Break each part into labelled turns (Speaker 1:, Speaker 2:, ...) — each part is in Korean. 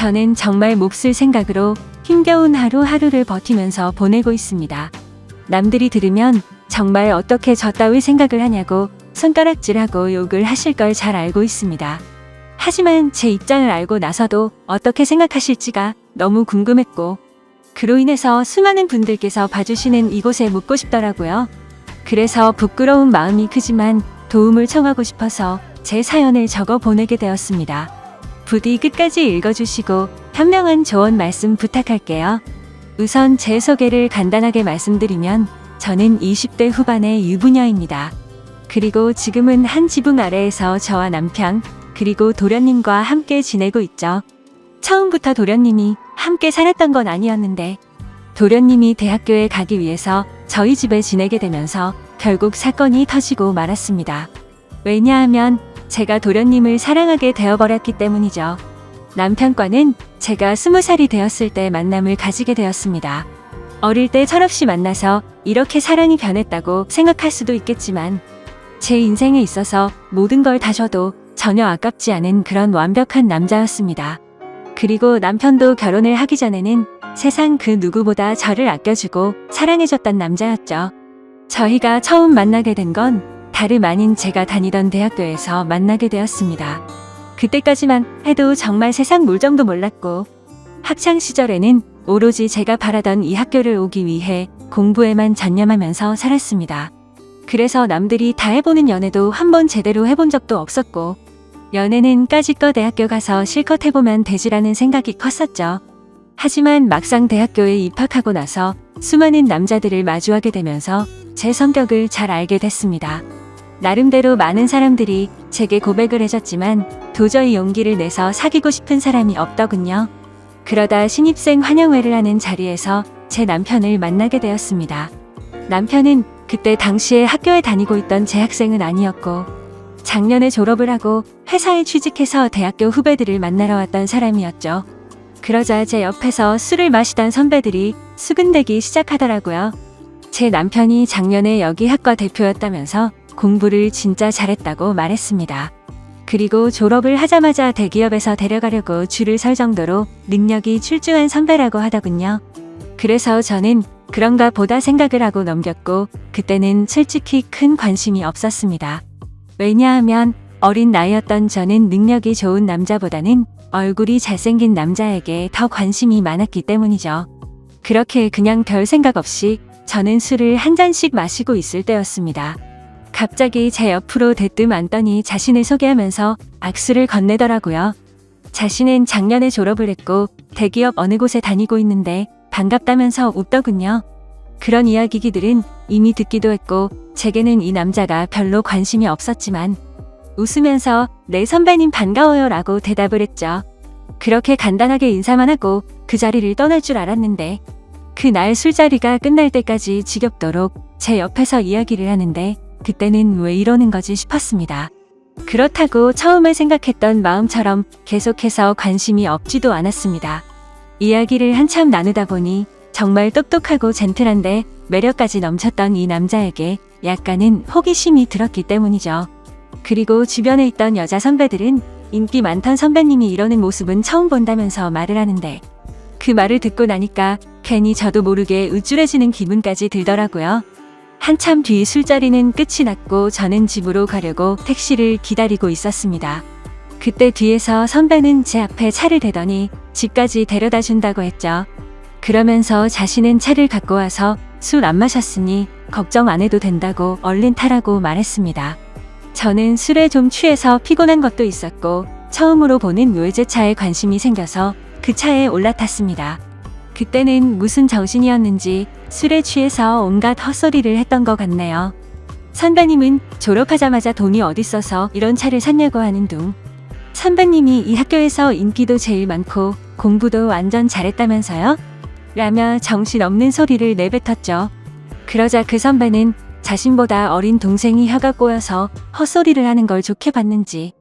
Speaker 1: 저는 정말 몹쓸 생각으로 힘겨운 하루하루를 버티면서 보내고 있습니다. 남들이 들으면 정말 어떻게 저 따위 생각을 하냐고 손가락질하고 욕을 하실 걸 잘 알고 있습니다. 하지만 제 입장을 알고 나서도 어떻게 생각하실지가 너무 궁금했고, 그로 인해서 수많은 분들께서 봐주시는 이곳에 묻고 싶더라고요. 그래서 부끄러운 마음이 크지만 도움을 청하고 싶어서 제 사연을 적어 보내게 되었습니다. 부디 끝까지 읽어주시고 현명한 조언 말씀 부탁할게요. 우선 제 소개를 간단하게 말씀드리면 저는 20대 후반의 유부녀입니다. 그리고 지금은 한 지붕 아래에서 저와 남편 그리고 도련님과 함께 지내고 있죠. 처음부터 도련님이 함께 살았던 건 아니었는데 도련님이 대학교에 가기 위해서 저희 집에 지내게 되면서 결국 사건이 터지고 말았습니다. 왜냐하면 제가 도련님을 사랑하게 되어버렸기 때문이죠. 남편과는 제가 20살이 되었을 때 만남을 가지게 되었습니다. 어릴 때 철없이 만나서 이렇게 사랑이 변했다고 생각할 수도 있겠지만 제 인생에 있어서 모든 걸 다 줘도 전혀 아깝지 않은 그런 완벽한 남자였습니다. 그리고 남편도 결혼을 하기 전에는 세상 그 누구보다 저를 아껴주고 사랑해줬던 남자였죠. 저희가 처음 만나게 된 건 다름 아닌 제가 다니던 대학교에서 만나게 되었습니다. 그때까지만 해도 정말 세상 물정도 몰랐고 학창 시절에는 오로지 제가 바라던 이 학교를 오기 위해 공부에만 전념하면서 살았습니다. 그래서 남들이 다 해보는 연애도 한번 제대로 해본 적도 없었고 연애는 까짓거 대학교 가서 실컷 해보면 되지라는 생각이 컸었죠. 하지만 막상 대학교에 입학하고 나서 수많은 남자들을 마주하게 되면서 제 성격을 잘 알게 됐습니다. 나름대로 많은 사람들이 제게 고백을 해줬지만 도저히 용기를 내서 사귀고 싶은 사람이 없더군요. 그러다 신입생 환영회를 하는 자리에서 제 남편을 만나게 되었습니다. 남편은 그때 당시에 학교에 다니고 있던 재학생은 아니었고 작년에 졸업을 하고 회사에 취직해서 대학교 후배들을 만나러 왔던 사람이었죠. 그러자 제 옆에서 술을 마시던 선배들이 수근대기 시작하더라고요. 제 남편이 작년에 여기 학과 대표였다면서 공부를 진짜 잘했다고 말했습니다. 그리고 졸업을 하자마자 대기업에서 데려가려고 줄을 설 정도로 능력이 출중한 선배라고 하더군요. 그래서 저는 그런가 보다 생각을 하고 넘겼고 그때는 솔직히 큰 관심이 없었습니다. 왜냐하면 어린 나이였던 저는 능력이 좋은 남자보다는 얼굴이 잘생긴 남자에게 더 관심이 많았기 때문이죠. 그렇게 그냥 별 생각 없이 저는 술을 한 잔씩 마시고 있을 때였습니다. 갑자기 제 옆으로 대뜸 앉더니 자신을 소개하면서 악수를 건네더라고요. 자신은 작년에 졸업을 했고 대기업 어느 곳에 다니고 있는데 반갑다면서 웃더군요. 그런 이야기들은 이미 듣기도 했고 제게는 이 남자가 별로 관심이 없었지만 웃으면서 네 선배님 반가워요 라고 대답을 했죠. 그렇게 간단하게 인사만 하고 그 자리를 떠날 줄 알았는데 그날 술자리가 끝날 때까지 지겹도록 제 옆에서 이야기를 하는데 그때는 왜 이러는 거지 싶었습니다. 그렇다고 처음에 생각했던 마음처럼 계속해서 관심이 없지도 않았습니다. 이야기를 한참 나누다 보니 정말 똑똑하고 젠틀한데 매력까지 넘쳤던 이 남자에게 약간은 호기심이 들었기 때문이죠. 그리고 주변에 있던 여자 선배들은 인기 많던 선배님이 이러는 모습은 처음 본다면서 말을 하는데 그 말을 듣고 나니까 괜히 저도 모르게 우쭐해지는 기분까지 들더라고요. 한참 뒤 술자리는 끝이 났고 저는 집으로 가려고 택시를 기다리고 있었습니다. 그때 뒤에서 선배는 제 앞에 차를 대더니 집까지 데려다 준다고 했죠. 그러면서 자신은 차를 갖고 와서 술 안 마셨으니 걱정 안 해도 된다고 얼른 타라고 말했습니다. 저는 술에 좀 취해서 피곤한 것도 있었고 처음으로 보는 외제차에 관심이 생겨서 그 차에 올라탔습니다. 그때는 무슨 정신이었는지 술에 취해서 온갖 헛소리를 했던 것 같네요. 선배님은 졸업하자마자 돈이 어딨어서 이런 차를 샀냐고 하는 둥. 선배님이 이 학교에서 인기도 제일 많고 공부도 완전 잘했다면서요? 라며 정신없는 소리를 내뱉었죠. 그러자 그 선배는 자신보다 어린 동생이 혀가 꼬여서 헛소리를 하는 걸 좋게 봤는지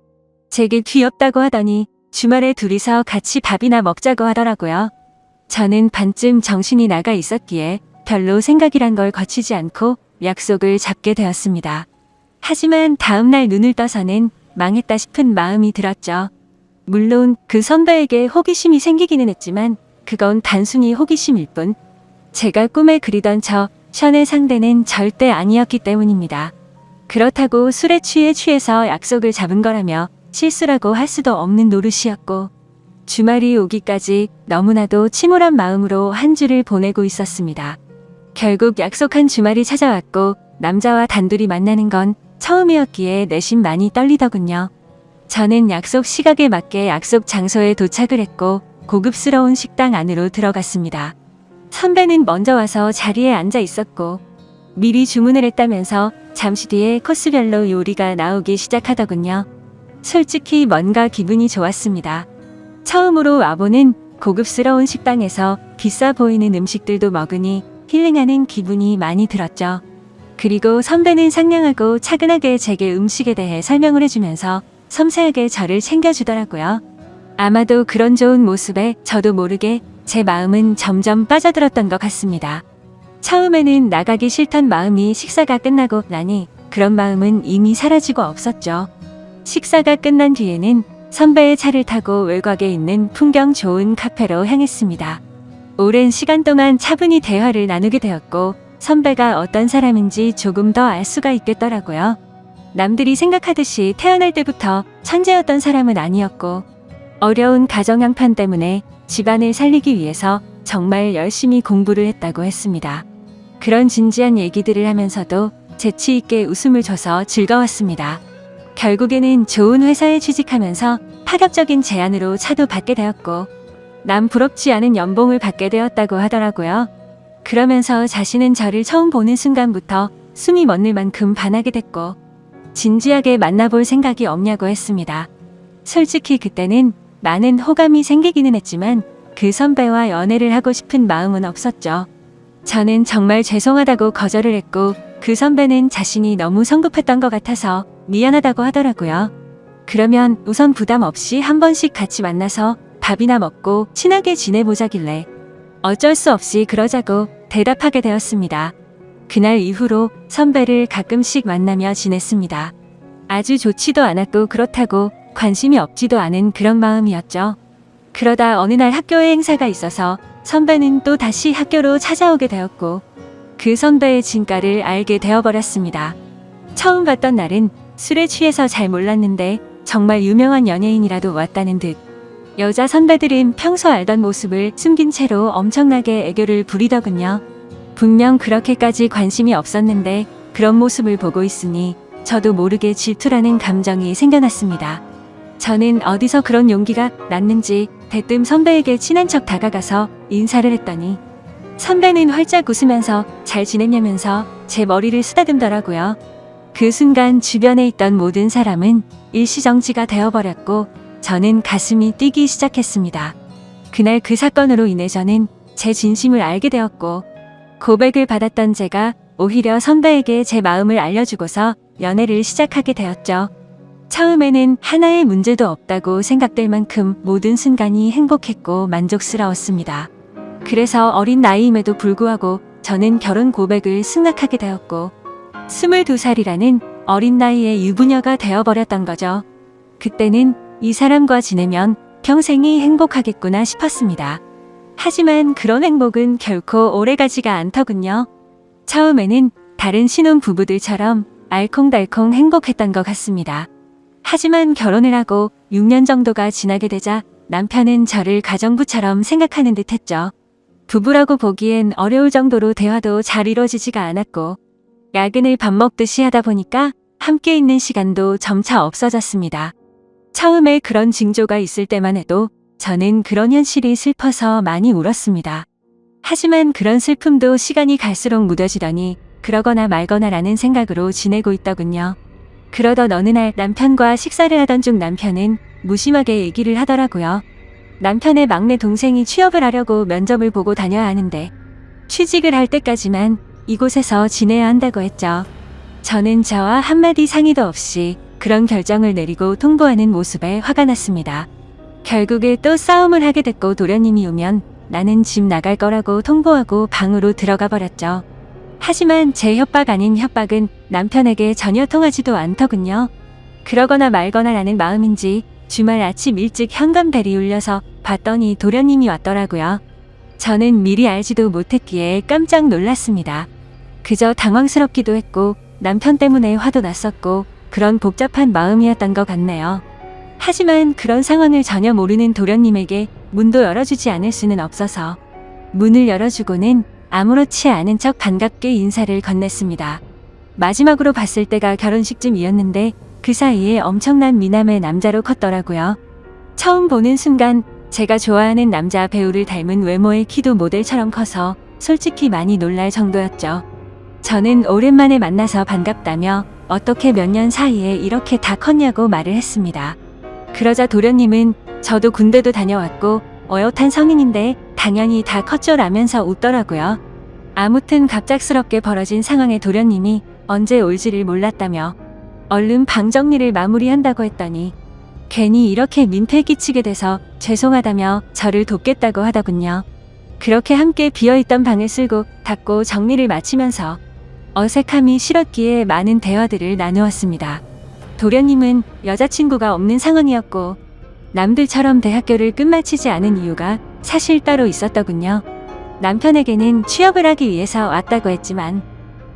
Speaker 1: 제게 귀엽다고 하더니 주말에 둘이서 같이 밥이나 먹자고 하더라고요. 저는 반쯤 정신이 나가 있었기에 별로 생각이란 걸 거치지 않고 약속을 잡게 되었습니다. 하지만 다음날 눈을 떠서는 망했다 싶은 마음이 들었죠. 물론 그 선배에게 호기심이 생기기는 했지만 그건 단순히 호기심일 뿐 제가 꿈에 그리던 저 션의 상대는 절대 아니었기 때문입니다. 그렇다고 술에 취해서 약속을 잡은 거라며 실수라고 할 수도 없는 노릇이었고 주말이 오기까지 너무나도 침울한 마음으로 한 주를 보내고 있었습니다. 결국 약속한 주말이 찾아왔고 남자와 단둘이 만나는 건 처음이었기에 내심 많이 떨리더군요. 저는 약속 시각에 맞게 약속 장소에 도착을 했고 고급스러운 식당 안으로 들어갔습니다. 선배는 먼저 와서 자리에 앉아 있었고 미리 주문을 했다면서 잠시 뒤에 코스별로 요리가 나오기 시작하더군요. 솔직히 뭔가 기분이 좋았습니다. 처음으로 와보는 고급스러운 식당에서 비싸 보이는 음식들도 먹으니 힐링하는 기분이 많이 들었죠. 그리고 선배는 상냥하고 차근하게 제게 음식에 대해 설명을 해주면서 섬세하게 저를 챙겨주더라고요. 아마도 그런 좋은 모습에 저도 모르게 제 마음은 점점 빠져들었던 것 같습니다. 처음에는 나가기 싫던 마음이 식사가 끝나고 나니 그런 마음은 이미 사라지고 없었죠. 식사가 끝난 뒤에는 선배의 차를 타고 외곽에 있는 풍경 좋은 카페로 향했습니다. 오랜 시간 동안 차분히 대화를 나누게 되었고 선배가 어떤 사람인지 조금 더 알 수가 있겠더라고요. 남들이 생각하듯이 태어날 때부터 천재였던 사람은 아니었고 어려운 가정 형편 때문에 집안을 살리기 위해서 정말 열심히 공부를 했다고 했습니다. 그런 진지한 얘기들을 하면서도 재치 있게 웃음을 줘서 즐거웠습니다. 결국에는 좋은 회사에 취직하면서 파격적인 제안으로 차도 받게 되었고 남 부럽지 않은 연봉을 받게 되었다고 하더라고요. 그러면서 자신은 저를 처음 보는 순간부터 숨이 멎을 만큼 반하게 됐고 진지하게 만나볼 생각이 없냐고 했습니다. 솔직히 그때는 많은 호감이 생기기는 했지만 그 선배와 연애를 하고 싶은 마음은 없었죠. 저는 정말 죄송하다고 거절을 했고 그 선배는 자신이 너무 성급했던 것 같아서 미안하다고 하더라고요. 그러면 우선 부담 없이 한 번씩 같이 만나서 밥이나 먹고 친하게 지내보자길래 어쩔 수 없이 그러자고 대답하게 되었습니다. 그날 이후로 선배를 가끔씩 만나며 지냈습니다. 아주 좋지도 않았고 그렇다고 관심이 없지도 않은 그런 마음이었죠. 그러다 어느 날 학교에 행사가 있어서 선배는 또 다시 학교로 찾아오게 되었고 그 선배의 진가를 알게 되어버렸습니다. 처음 봤던 날은 술에 취해서 잘 몰랐는데 정말 유명한 연예인이라도 왔다는 듯 여자 선배들은 평소 알던 모습을 숨긴 채로 엄청나게 애교를 부리더군요. 분명 그렇게까지 관심이 없었는데 그런 모습을 보고 있으니 저도 모르게 질투라는 감정이 생겨났습니다. 저는 어디서 그런 용기가 났는지 대뜸 선배에게 친한 척 다가가서 인사를 했더니 선배는 활짝 웃으면서 잘 지냈냐면서 제 머리를 쓰다듬더라고요. 그 순간 주변에 있던 모든 사람은 일시정지가 되어버렸고 저는 가슴이 뛰기 시작했습니다. 그날 그 사건으로 인해 저는 제 진심을 알게 되었고 고백을 받았던 제가 오히려 선배에게 제 마음을 알려주고서 연애를 시작하게 되었죠. 처음에는 하나의 문제도 없다고 생각될 만큼 모든 순간이 행복했고 만족스러웠습니다. 그래서 어린 나이임에도 불구하고 저는 결혼 고백을 승낙하게 되었고 22살이라는 어린 나이에 유부녀가 되어버렸던 거죠. 그때는 이 사람과 지내면 평생이 행복하겠구나 싶었습니다. 하지만 그런 행복은 결코 오래가지가 않더군요. 처음에는 다른 신혼 부부들처럼 알콩달콩 행복했던 것 같습니다. 하지만 결혼을 하고 6년 정도가 지나게 되자 남편은 저를 가정부처럼 생각하는 듯 했죠. 부부라고 보기엔 어려울 정도로 대화도 잘 이루어지지가 않았고 야근을 밥 먹듯이 하다 보니까 함께 있는 시간도 점차 없어졌습니다. 처음에 그런 징조가 있을 때만 해도 저는 그런 현실이 슬퍼서 많이 울었습니다. 하지만 그런 슬픔도 시간이 갈수록 무뎌지더니 그러거나 말거나라는 생각으로 지내고 있더군요. 그러던 어느 날 남편과 식사를 하던 중 남편은 무심하게 얘기를 하더라고요. 남편의 막내 동생이 취업을 하려고 면접을 보고 다녀야 하는데 취직을 할 때까지만 이곳에서 지내야 한다고 했죠. 저는 저와 한마디 상의도 없이 그런 결정을 내리고 통보하는 모습에 화가 났습니다. 결국에 또 싸움을 하게 됐고 도련님이 오면 나는 집 나갈 거라고 통보하고 방으로 들어가 버렸죠. 하지만 제 협박 아닌 협박은 남편에게 전혀 통하지도 않더군요. 그러거나 말거나 라는 마음인지 주말 아침 일찍 현관벨이 울려서 봤더니 도련님이 왔더라고요. 저는 미리 알지도 못했기에 깜짝 놀랐습니다. 그저 당황스럽기도 했고 남편 때문에 화도 났었고 그런 복잡한 마음이었던 것 같네요. 하지만 그런 상황을 전혀 모르는 도련님에게 문도 열어주지 않을 수는 없어서 문을 열어주고는 아무렇지 않은 척 반갑게 인사를 건넸습니다. 마지막으로 봤을 때가 결혼식쯤이었는데 그 사이에 엄청난 미남의 남자로 컸더라고요. 처음 보는 순간 제가 좋아하는 남자 배우를 닮은 외모의 키도 모델처럼 커서 솔직히 많이 놀랄 정도였죠. 저는 오랜만에 만나서 반갑다며 어떻게 몇 년 사이에 이렇게 다 컸냐고 말을 했습니다. 그러자 도련님은 저도 군대도 다녀왔고 어엿한 성인인데 당연히 다 컸죠라면서 웃더라고요. 아무튼 갑작스럽게 벌어진 상황에 도련님이 언제 올지를 몰랐다며 얼른 방 정리를 마무리한다고 했더니 괜히 이렇게 민폐 끼치게 돼서 죄송하다며 저를 돕겠다고 하더군요. 그렇게 함께 비어있던 방을 쓸고 닫고 정리를 마치면서 어색함이 싫었기에 많은 대화들을 나누었습니다. 도련님은 여자친구가 없는 상황이었고 남들처럼 대학교를 끝마치지 않은 이유가 사실 따로 있었더군요. 남편에게는 취업을 하기 위해서 왔다고 했지만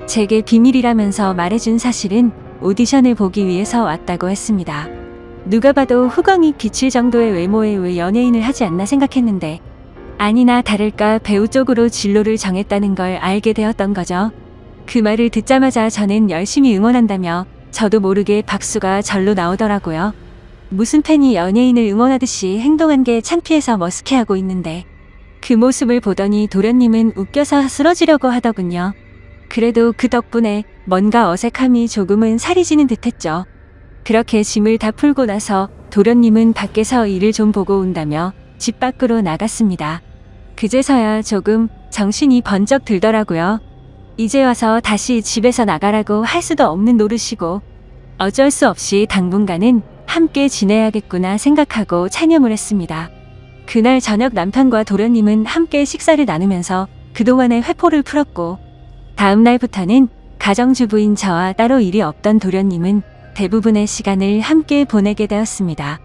Speaker 1: 제게 비밀이라면서 말해준 사실은 오디션을 보기 위해서 왔다고 했습니다. 누가 봐도 후광이 비칠 정도의 외모에 왜 연예인을 하지 않나 생각했는데 아니나 다를까 배우 쪽으로 진로를 정했다는 걸 알게 되었던 거죠. 그 말을 듣자마자 저는 열심히 응원한다며 저도 모르게 박수가 절로 나오더라고요. 무슨 팬이 연예인을 응원하듯이 행동한 게 창피해서 머쓱해하고 있는데 그 모습을 보더니 도련님은 웃겨서 쓰러지려고 하더군요. 그래도 그 덕분에 뭔가 어색함이 조금은 살이 지는 듯했죠. 그렇게 짐을 다 풀고 나서 도련님은 밖에서 일을 좀 보고 온다며 집 밖으로 나갔습니다. 그제서야 조금 정신이 번쩍 들더라고요. 이제 와서 다시 집에서 나가라고 할 수도 없는 노릇이고 어쩔 수 없이 당분간은 함께 지내야겠구나 생각하고 차념을 했습니다. 그날 저녁 남편과 도련님은 함께 식사를 나누면서 그동안의 회포를 풀었고 다음 날부터는 가정주부인 저와 따로 일이 없던 도련님은 대부분의 시간을 함께 보내게 되었습니다.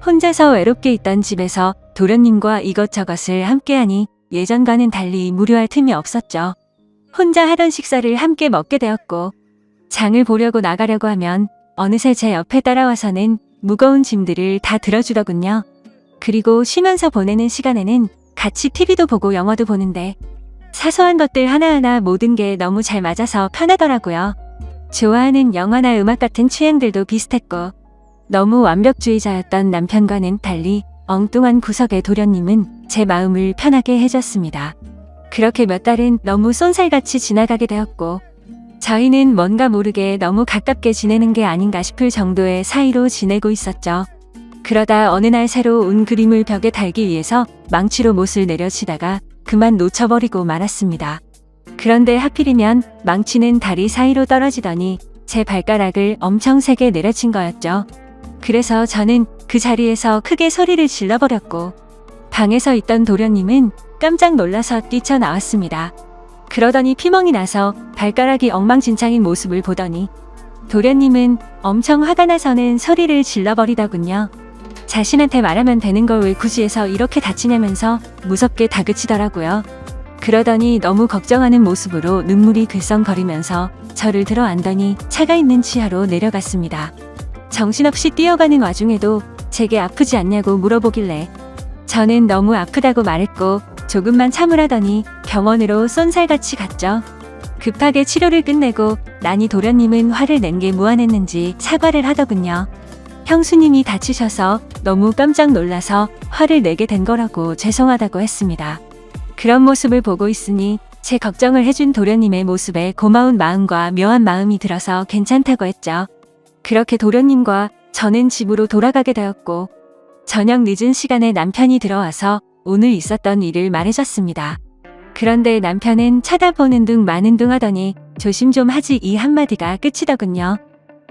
Speaker 1: 혼자서 외롭게 있던 집에서 도련님과 이것저것을 함께하니 예전과는 달리 무료할 틈이 없었죠. 혼자 하던 식사를 함께 먹게 되었고 장을 보려고 나가려고 하면 어느새 제 옆에 따라와서는 무거운 짐들을 다 들어주더군요. 그리고 쉬면서 보내는 시간에는 같이 TV도 보고 영화도 보는데 사소한 것들 하나하나 모든 게 너무 잘 맞아서 편하더라고요. 좋아하는 영화나 음악 같은 취향들도 비슷했고 너무 완벽주의자였던 남편과는 달리 엉뚱한 구석의 도련님은 제 마음을 편하게 해줬습니다. 그렇게 몇 달은 너무 쏜살같이 지나가게 되었고 저희는 뭔가 모르게 너무 가깝게 지내는 게 아닌가 싶을 정도의 사이로 지내고 있었죠. 그러다 어느 날 새로 운 그림을 벽에 달기 위해서 망치로 못을 내려치다가 그만 놓쳐버리고 말았습니다. 그런데 하필이면 망치는 다리 사이로 떨어지더니 제 발가락을 엄청 세게 내려친 거였죠. 그래서 저는 그 자리에서 크게 소리를 질러버렸고 방에서 있던 도련님은 깜짝 놀라서 뛰쳐나왔습니다. 그러더니 피멍이 나서 발가락이 엉망진창인 모습을 보더니 도련님은 엄청 화가 나서는 소리를 질러버리더군요. 자신한테 말하면 되는 걸 왜 굳이 해서 이렇게 다치냐면서 무섭게 다그치더라고요. 그러더니 너무 걱정하는 모습으로 눈물이 글썽거리면서 저를 들어 안더니 차가 있는 지하로 내려갔습니다. 정신없이 뛰어가는 와중에도 제게 아프지 않냐고 물어보길래 저는 너무 아프다고 말했고 조금만 참으라더니 병원으로 쏜살같이 갔죠. 급하게 치료를 끝내고 나니 도련님은 화를 낸 게 무안했는지 사과를 하더군요. 형수님이 다치셔서 너무 깜짝 놀라서 화를 내게 된 거라고 죄송하다고 했습니다. 그런 모습을 보고 있으니 제 걱정을 해준 도련님의 모습에 고마운 마음과 묘한 마음이 들어서 괜찮다고 했죠. 그렇게 도련님과 저는 집으로 돌아가게 되었고 저녁 늦은 시간에 남편이 들어와서 오늘 있었던 일을 말해줬습니다. 그런데 남편은 쳐다보는 둥 마는 둥 하더니 조심 좀 하지 이 한마디가 끝이더군요.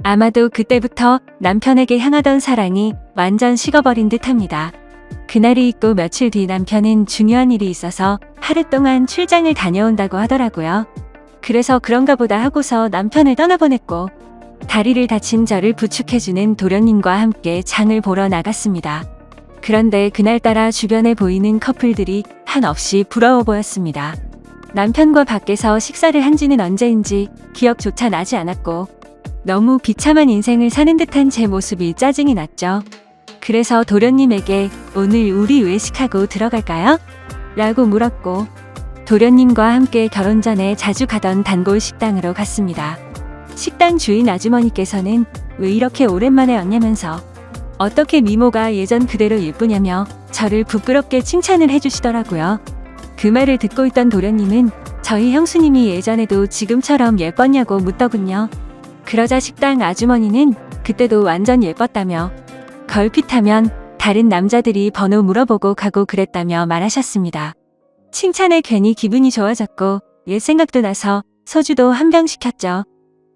Speaker 1: 아마도 그때부터 남편에게 향하던 사랑이 완전 식어버린 듯합니다. 그날이 있고 며칠 뒤 남편은 중요한 일이 있어서 하루 동안 출장을 다녀온다고 하더라고요. 그래서 그런가 보다 하고서 남편을 떠나보냈고 다리를 다친 저를 부축해주는 도련님과 함께 장을 보러 나갔습니다. 그런데 그날따라 주변에 보이는 커플들이 한없이 부러워 보였습니다. 남편과 밖에서 식사를 한 지는 언제인지 기억조차 나지 않았고 너무 비참한 인생을 사는 듯한 제 모습이 짜증이 났죠. 그래서 도련님에게 오늘 우리 외식하고 들어갈까요? 라고 물었고 도련님과 함께 결혼 전에 자주 가던 단골 식당으로 갔습니다. 식당 주인 아주머니께서는 왜 이렇게 오랜만에 왔냐면서 어떻게 미모가 예전 그대로 예쁘냐며 저를 부끄럽게 칭찬을 해주시더라고요. 그 말을 듣고 있던 도련님은 저희 형수님이 예전에도 지금처럼 예뻤냐고 묻더군요. 그러자 식당 아주머니는 그때도 완전 예뻤다며 걸핏하면 다른 남자들이 번호 물어보고 가고 그랬다며 말하셨습니다. 칭찬에 괜히 기분이 좋아졌고 옛 생각도 나서 소주도 한 병 시켰죠.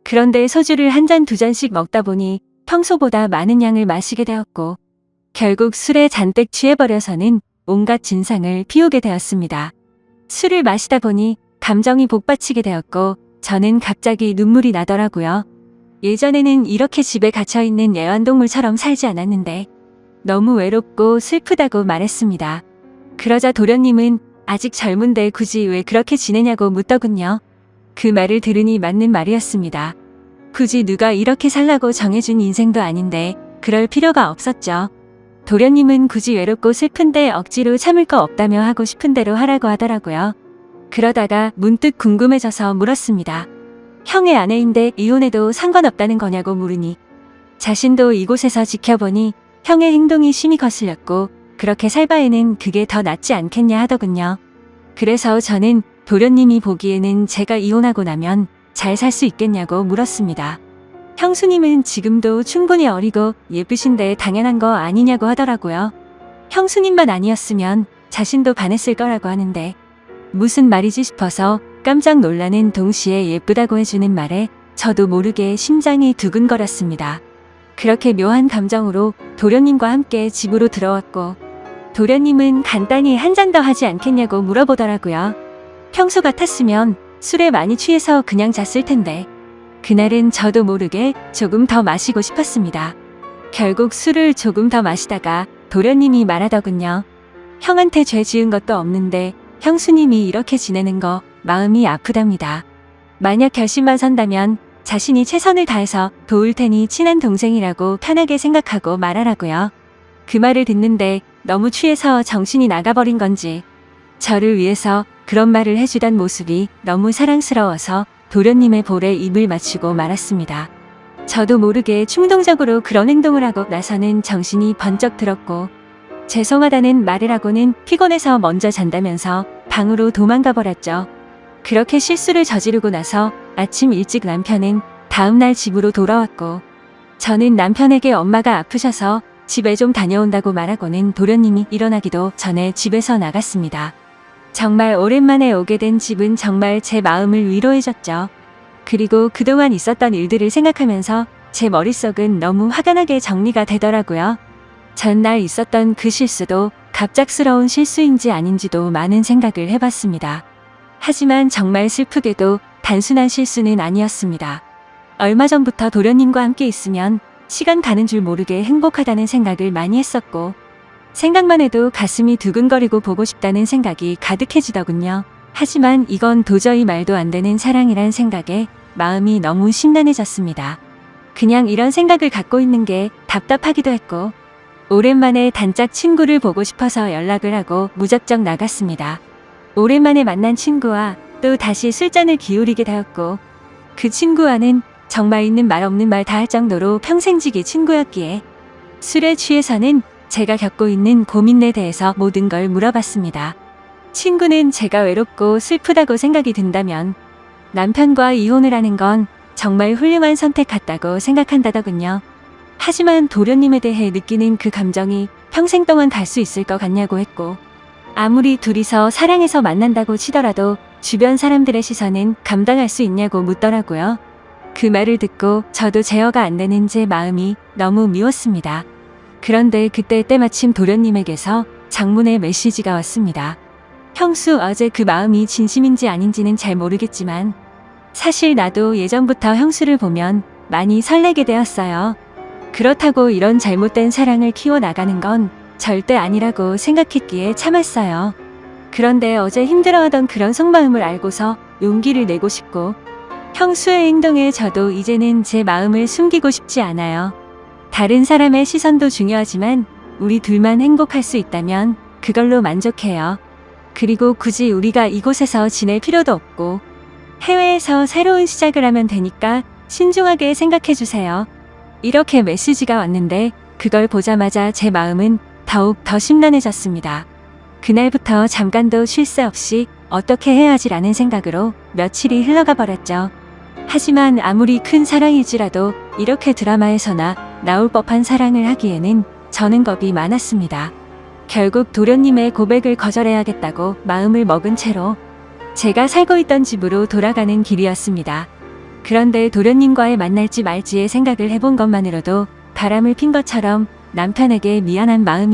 Speaker 1: 그런데 소주를 한 잔 두 잔씩 먹다 보니 평소보다 많은 양을 마시게 되었고 결국 술에 잔뜩 취해버려서는 온갖 진상을 피우게 되었습니다. 술을 마시다 보니 감정이 복받치게 되었고 저는 갑자기 눈물이 나더라고요. 예전에는 이렇게 집에 갇혀있는 애완동물처럼 살지 않았는데 너무 외롭고 슬프다고 말했습니다. 그러자 도련님은 아직 젊은데 굳이 왜 그렇게 지내냐고 묻더군요. 그 말을 들으니 맞는 말이었습니다. 굳이 누가 이렇게 살라고 정해준 인생도 아닌데 그럴 필요가 없었죠. 도련님은 굳이 외롭고 슬픈데 억지로 참을 거 없다며 하고 싶은 대로 하라고 하더라고요. 그러다가 문득 궁금해져서 물었습니다. 형의 아내인데 이혼해도 상관없다는 거냐고 물으니 자신도 이곳에서 지켜보니 형의 행동이 심히 거슬렸고 그렇게 살 바에는 그게 더 낫지 않겠냐 하더군요. 그래서 저는 도련님이 보기에는 제가 이혼하고 나면 잘 살 수 있겠냐고 물었습니다. 형수님은 지금도 충분히 어리고 예쁘신데 당연한 거 아니냐고 하더라고요. 형수님만 아니었으면 자신도 반했을 거라고 하는데 무슨 말이지 싶어서 깜짝 놀라는 동시에 예쁘다고 해주는 말에 저도 모르게 심장이 두근거렸습니다. 그렇게 묘한 감정으로 도련님과 함께 집으로 들어왔고 도련님은 간단히 한 잔 더 하지 않겠냐고 물어보더라고요. 평소 같았으면 술에 많이 취해서 그냥 잤을 텐데 그날은 저도 모르게 조금 더 마시고 싶었습니다. 결국 술을 조금 더 마시다가 도련님이 말하더군요. 형한테 죄 지은 것도 없는데 형수님이 이렇게 지내는 거 마음이 아프답니다. 만약 결심만 선다면 자신이 최선을 다해서 도울 테니 친한 동생이라고 편하게 생각하고 말하라고요. 그 말을 듣는데 너무 취해서 정신이 나가버린 건지 저를 위해서 그런 말을 해주던 모습이 너무 사랑스러워서 도련님의 볼에 입을 맞추고 말았습니다. 저도 모르게 충동적으로 그런 행동을 하고 나서는 정신이 번쩍 들었고 죄송하다는 말을 하고는 피곤해서 먼저 잔다면서 방으로 도망가 버렸죠. 그렇게 실수를 저지르고 나서 아침 일찍 남편은 다음날 집으로 돌아왔고 저는 남편에게 엄마가 아프셔서 집에 좀 다녀온다고 말하고는 도련님이 일어나기도 전에 집에서 나갔습니다. 정말 오랜만에 오게 된 집은 정말 제 마음을 위로해줬죠. 그리고 그동안 있었던 일들을 생각하면서 제 머릿속은 너무 화가 나게 정리가 되더라고요. 전날 있었던 그 실수도 갑작스러운 실수인지 아닌지도 많은 생각을 해봤습니다. 하지만 정말 슬프게도 단순한 실수는 아니었습니다. 얼마 전부터 도련님과 함께 있으면 시간 가는 줄 모르게 행복하다는 생각을 많이 했었고 생각만 해도 가슴이 두근거리고 보고 싶다는 생각이 가득해지더군요. 하지만 이건 도저히 말도 안 되는 사랑이란 생각에 마음이 너무 심란해졌습니다. 그냥 이런 생각을 갖고 있는 게 답답하기도 했고 오랜만에 단짝 친구를 보고 싶어서 연락을 하고 무작정 나갔습니다. 오랜만에 만난 친구와 또 다시 술잔을 기울이게 되었고 그 친구와는 정말 있는 말 없는 말 다 할 정도로 평생지기 친구였기에 술에 취해서는 제가 겪고 있는 고민에 대해서 모든 걸 물어봤습니다. 친구는 제가 외롭고 슬프다고 생각이 든다면 남편과 이혼을 하는 건 정말 훌륭한 선택 같다고 생각한다더군요. 하지만 도련님에 대해 느끼는 그 감정이 평생 동안 갈 수 있을 것 같냐고 했고 아무리 둘이서 사랑해서 만난다고 치더라도 주변 사람들의 시선은 감당할 수 있냐고 묻더라고요. 그 말을 듣고 저도 제어가 안 되는 제 마음이 너무 미웠습니다. 그런데 그때 때마침 도련님에게서 장문의 메시지가 왔습니다. 형수, 어제 그 마음이 진심인지 아닌지는 잘 모르겠지만 사실 나도 예전부터 형수를 보면 많이 설레게 되었어요. 그렇다고 이런 잘못된 사랑을 키워나가는 건 절대 아니라고 생각했기에 참았어요. 그런데 어제 힘들어하던 그런 속마음을 알고서 용기를 내고 싶고, 형수의 행동에 저도 이제는 제 마음을 숨기고 싶지 않아요. 다른 사람의 시선도 중요하지만 우리 둘만 행복할 수 있다면 그걸로 만족해요. 그리고 굳이 우리가 이곳에서 지낼 필요도 없고 해외에서 새로운 시작을 하면 되니까 신중하게 생각해주세요. 이렇게 메시지가 왔는데 그걸 보자마자 제 마음은 더욱 더 심란해졌습니다. 그날부터 잠깐도 쉴 새 없이 어떻게 해야지라는 생각으로 며칠이 흘러가 버렸죠. 하지만 아무리 큰 사랑일지라도 이렇게 드라마에서나 나올 법한 사랑을 하기에는 저는 겁이 많았습니다. 결국 도련님의 고백을 거절해야겠다고 마음을 먹은 채로 제가 살고 있던 집으로 돌아가는 길이었습니다. 그런데 도련님과의 만날지 말지의 생각을 해본 것만으로도 바람을 핀 것처럼 남편에게 미안한 마음이